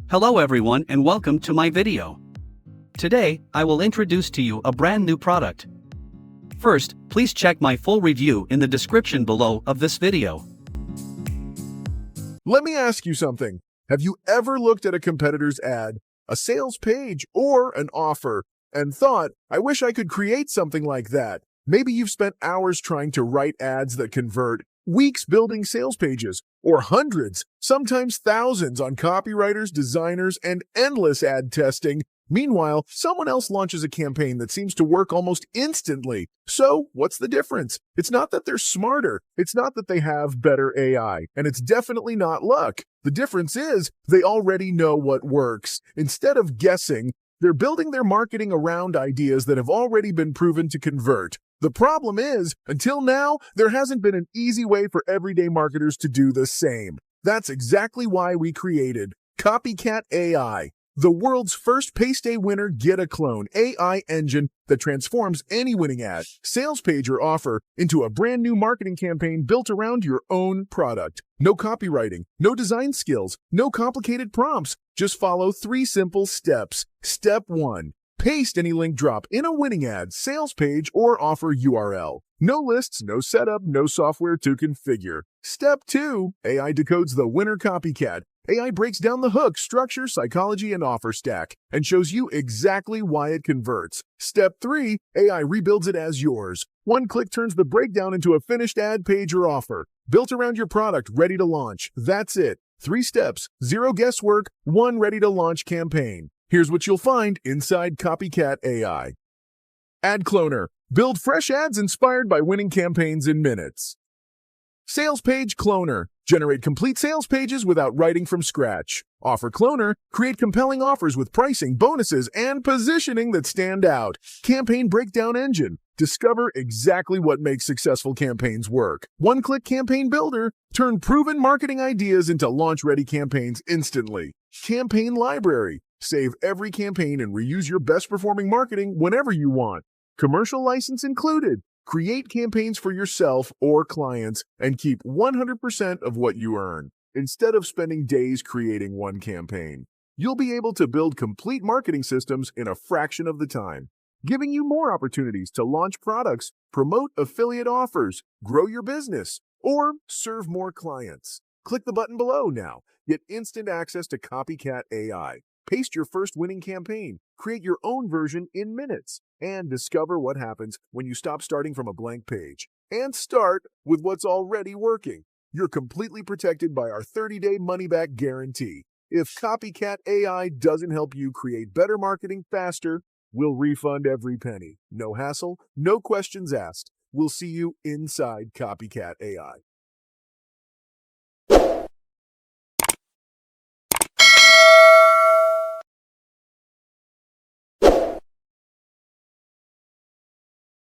Hello everyone and welcome to my video. Today, I will introduce to you a brand new product. First, please check my full review in the description below of this video. Let me ask you something. Have you ever looked at a competitor's ad, a sales page, or an offer, and thought, I wish I could create something like that? Maybe you've spent hours trying to write ads that convert, weeks building sales pages, or hundreds, sometimes thousands on copywriters, designers, and endless ad testing. Meanwhile, someone else launches a campaign that seems to work almost instantly. So, what's the difference? It's not that they're smarter, it's not that they have better AI, and it's definitely not luck. The difference is, they already know what works. Instead of guessing, they're building their marketing around ideas that have already been proven to convert. The problem is, until now, there hasn't been an easy way for everyday marketers to do the same. That's exactly why we created CopyCat AI, the world's first payday winner get-a-clone AI engine that transforms any winning ad, sales page, or offer into a brand new marketing campaign built around your own product. No copywriting, no design skills, no complicated prompts. Just follow 3 simple steps. Step 1. Paste any link drop in a winning ad, sales page, or offer URL. No lists, no setup, no software to configure. Step 2. AI decodes the winner copycat. AI breaks down the hook, structure, psychology, and offer stack, and shows you exactly why it converts. Step 3. AI rebuilds it as yours. One click turns the breakdown into a finished ad, page, or offer, built around your product, ready to launch. That's it. 3 steps, 0 guesswork, 1 ready-to-launch campaign. Here's what you'll find inside CopyCat AI. Ad Cloner. Build fresh ads inspired by winning campaigns in minutes. Sales Page Cloner. Generate complete sales pages without writing from scratch. Offer Cloner. Create compelling offers with pricing, bonuses, and positioning that stand out. Campaign Breakdown Engine. Discover exactly what makes successful campaigns work. One-click campaign builder. Turn proven marketing ideas into launch-ready campaigns instantly. Campaign Library. Save every campaign and reuse your best-performing marketing whenever you want. Commercial license included. Create campaigns for yourself or clients and keep 100% of what you earn. Instead of spending days creating one campaign, you'll be able to build complete marketing systems in a fraction of the time, giving you more opportunities to launch products, promote affiliate offers, grow your business, or serve more clients. Click the button below now. Get instant access to CopyCat AI. Paste your first winning campaign, create your own version in minutes, and discover what happens when you stop starting from a blank page and start with what's already working. You're completely protected by our 30-day money-back guarantee. If CopyCat AI doesn't help you create better marketing faster, we'll refund every penny. No hassle, no questions asked. We'll see you inside CopyCat AI.